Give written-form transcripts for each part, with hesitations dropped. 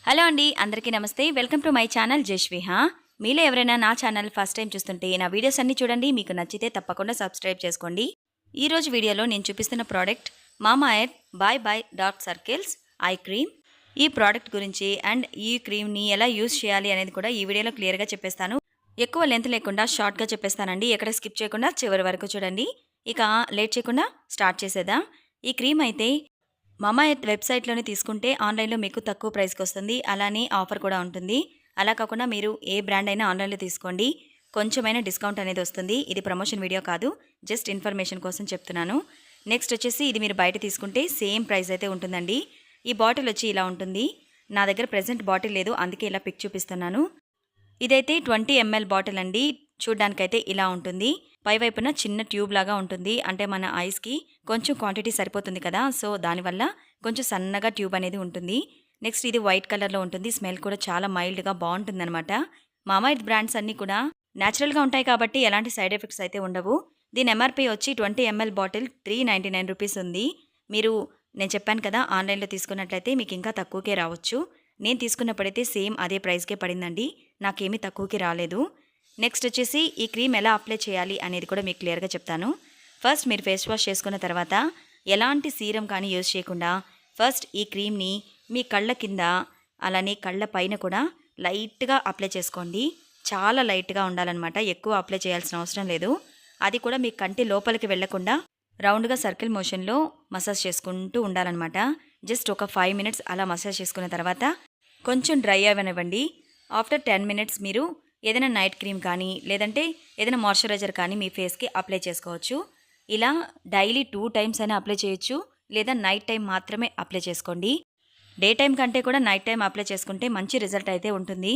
Hello అండి, అందరికీ నమస్తే. Welcome to my channel Jashviha. మీలో ఎవరైనా నా ఛానల్ ఫస్ట్ టైం చూస్తుంటే నా వీడియోస్ అన్ని చూడండి. మీకు నచ్చితే తప్పకుండా సబ్స్క్రైబ్ చేసుకోండి. ఈ రోజు వీడియోలో నేను చూపిస్తున్న product Mamaearth bye bye dark circles eye cream. ఈ ప్రోడక్ట్ గురించి అండ్ ఈ క్రీమ్ని ఎలా యూజ్ చేయాలి అనేది కూడా ఈ వీడియోలో క్లియర్గా చెప్పేస్తాను. ఎక్కువ లెంత్ లేకుండా షార్ట్గా చెప్పేస్తానండి. ఎక్కడ స్కిప్ చేయకుండా చివరి వరకు చూడండి. ఇక లేట్ చేయకుండా స్టార్ట్ చేసేద్దాం. ఈ క్రీమ్ అయితే మామా ఎర్త్ వెబ్సైట్లోనే తీసుకుంటే ఆన్లైన్లో మీకు తక్కువ ప్రైస్కి వస్తుంది. అలానే ఆఫర్ కూడా ఉంటుంది. అలా కాకుండా మీరు ఏ బ్రాండ్ అయినా ఆన్లైన్లో తీసుకోండి, కొంచెమైనా డిస్కౌంట్ అనేది వస్తుంది. ఇది ప్రమోషన్ వీడియో కాదు, జస్ట్ ఇన్ఫర్మేషన్ కోసం చెప్తున్నాను. నెక్స్ట్ వచ్చేసి ఇది మీరు బయట తీసుకుంటే సేమ్ ప్రైస్ అయితే ఉంటుందండి. ఈ బాటిల్ వచ్చి ఇలా ఉంటుంది. నా దగ్గర ప్రెజెంట్ బాటిల్ లేదు, అందుకే ఇలా పిక్ చూపిస్తున్నాను. ఇదైతే 20 ml బాటిల్ అండి. చూడ్డానికైతే ఇలా ఉంటుంది. పైవైపున చిన్న ట్యూబ్ లాగా ఉంటుంది. అంటే మన ఐస్కి కొంచెం క్వాంటిటీ సరిపోతుంది కదా, సో దానివల్ల కొంచెం సన్నగా ట్యూబ్ అనేది ఉంటుంది. నెక్స్ట్ ఇది వైట్ కలర్లో ఉంటుంది. స్మెల్ కూడా చాలా మైల్డ్గా బాగుంటుందన్నమాట. మామా ఎర్త్ బ్రాండ్స్ అన్నీ కూడా న్యాచురల్గా ఉంటాయి కాబట్టి ఎలాంటి సైడ్ ఎఫెక్ట్స్ అయితే ఉండవు. దీని ఎంఆర్పి వచ్చి 20 ml బాటిల్ 399 రూపీస్ ఉంది. మీరు నేను చెప్పాను కదా, ఆన్లైన్లో తీసుకున్నట్లయితే మీకు ఇంకా తక్కువకే రావచ్చు. నేను తీసుకున్నప్పుడైతే సేమ్ అదే ప్రైస్కే పడిందండి, నాకేమీ తక్కువకి రాలేదు. నెక్స్ట్ వచ్చేసి ఈ క్రీమ్ ఎలా అప్లై చేయాలి అనేది కూడా మీకు క్లియర్గా చెప్తాను. ఫస్ట్ మీరు ఫేస్ వాష్ చేసుకున్న తర్వాత ఎలాంటి సీరం కానీ యూజ్ చేయకుండా ఫస్ట్ ఈ క్రీమ్ని మీ కళ్ళ కింద అలానే కళ్ళ పైన కూడా లైట్గా అప్లై చేసుకోండి. చాలా లైట్గా ఉండాలన్నమాట, ఎక్కువ అప్లై చేయాల్సిన అవసరం లేదు. అది కూడా మీ కంటి లోపలికి వెళ్లకుండా రౌండ్గా సర్కిల్ మోషన్లో మసాజ్ చేసుకుంటూ ఉండాలన్నమాట. జస్ట్ ఒక 5 minutes అలా మసాజ్ చేసుకున్న తర్వాత కొంచెం డ్రై అవ్వనివ్వండి. ఆఫ్టర్ 10 minutes మీరు ఏదైనా నైట్ క్రీమ్ కానీ లేదంటే ఏదైనా మాయిశ్చరైజర్ కానీ మీ ఫేస్కి అప్లై చేసుకోవచ్చు. ఇలా డైలీ 2 times అయినా అప్లై చేయొచ్చు, లేదా నైట్ టైం మాత్రమే అప్లై చేసుకోండి. డే టైం కంటే కూడా నైట్ టైం అప్లై చేసుకుంటే మంచి రిజల్ట్ అయితే ఉంటుంది.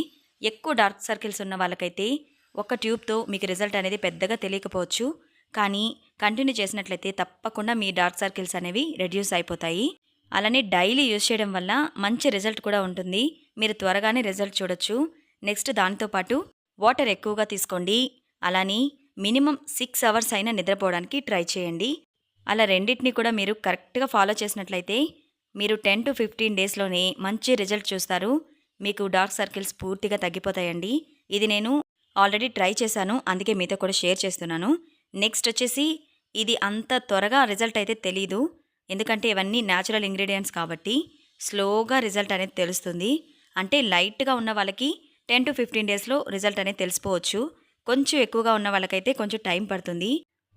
ఎక్కువ డార్క్ సర్కిల్స్ ఉన్న వాళ్ళకైతే ఒక ట్యూబ్తో మీకు రిజల్ట్ అనేది పెద్దగా తెలియకపోవచ్చు, కానీ కంటిన్యూ చేసినట్లయితే తప్పకుండా మీ డార్క్ సర్కిల్స్ అనేవి రెడ్యూస్ అయిపోతాయి. అలానే డైలీ యూజ్ చేయడం వల్ల మంచి రిజల్ట్ కూడా ఉంటుంది. మీరు త్వరగానే రిజల్ట్ చూడొచ్చు. నెక్స్ట్ దాంతోపాటు వాటర్ ఎక్కువగా తీసుకోండి. అలానే మినిమం 6 hours అయినా నిద్రపోవడానికి ట్రై చేయండి. అలా రెండింటిని కూడా మీరు కరెక్ట్గా ఫాలో చేసినట్లయితే మీరు 10 to 15 daysలోనే మంచి రిజల్ట్ చూస్తారు. మీకు డార్క్ సర్కిల్స్ పూర్తిగా తగ్గిపోతాయండి. ఇది నేను ఆల్రెడీ ట్రై చేశాను, అందుకే మీతో కూడా షేర్ చేస్తున్నాను. నెక్స్ట్ వచ్చేసి ఇది అంత త్వరగా రిజల్ట్ అయితే తెలీదు, ఎందుకంటే ఇవన్నీ న్యాచురల్ ఇంగ్రీడియంట్స్ కాబట్టి స్లోగా రిజల్ట్ అనేది తెలుస్తుంది. అంటే లైట్గా ఉన్న వాళ్ళకి 10 to 15 daysలో రిజల్ట్ అనేది తెలిసిపోవచ్చు. కొంచెం ఎక్కువగా ఉన్న వాళ్ళకైతే కొంచెం టైం పడుతుంది.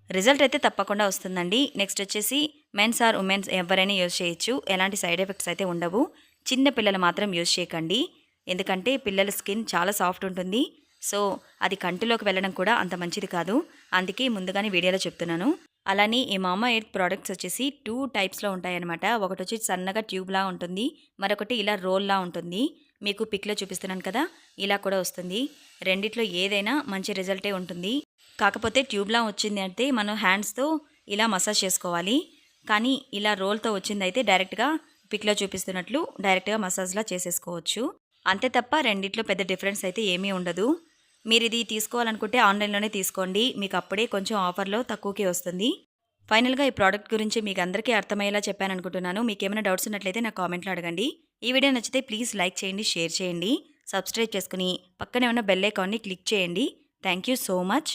రిజల్ట్ అయితే తప్పకుండా వస్తుందండి. నెక్స్ట్ వచ్చేసి మెన్స్ ఆర్ ఉమెన్స్ ఎవరైనా యూజ్ చేయొచ్చు, ఎలాంటి సైడ్ ఎఫెక్ట్స్ అయితే ఉండవు. చిన్న పిల్లలు మాత్రం యూజ్ చేయకండి, ఎందుకంటే పిల్లల స్కిన్ చాలా సాఫ్ట్ ఉంటుంది. సో అది కంటిలోకి వెళ్ళడం కూడా అంత మంచిది కాదు, అందుకే ముందుగానే వీడియోలో చెప్తున్నాను. అలానే ఈ మామా ఎర్త్ ప్రోడక్ట్స్ వచ్చేసి 2 typesలో ఉంటాయన్నమాట. ఒకటి వచ్చి సన్నగా ట్యూబ్లా ఉంటుంది, మరొకటి ఇలా రోల్లా ఉంటుంది. మీకు పిక్లో చూపిస్తున్నాను కదా, ఇలా కూడా వస్తుంది. రెండిట్లో ఏదైనా మంచి రిజల్టే ఉంటుంది. కాకపోతే ట్యూబ్లా వచ్చింది అంటే మనం హ్యాండ్స్తో ఇలా మసాజ్ చేసుకోవాలి, కానీ ఇలా రోల్తో వచ్చింది అయితే డైరెక్ట్గా పిక్లో చూపిస్తున్నట్లు డైరెక్ట్గా మసాజ్లా చేసేసుకోవచ్చు. అంతే తప్ప రెండిట్లో పెద్ద డిఫరెన్స్ అయితే ఏమీ ఉండదు. మీరు ఇది తీసుకోవాలనుకుంటే ఆన్లైన్లోనే తీసుకోండి, మీకు అప్పుడే కొంచెం ఆఫర్లో తక్కువకే వస్తుంది. ఫైనల్గా ఈ ప్రోడక్ట్ గురించి మీకు అందరికీ అర్థమయ్యేలా చెప్పాను అనుకుంటున్నాను. మీకు ఏమైనా డౌట్స్ ఉన్నట్లయితే నా కామెంట్లో అడగండి. ఈ వీడియో నచ్చితే ప్లీజ్ లైక్ చేయండి, షేర్ చేయండి, సబ్స్క్రైబ్ చేసుకుని పక్కనే ఉన్న బెల్ ఐకాన్ని క్లిక్ చేయండి. Thank you so much.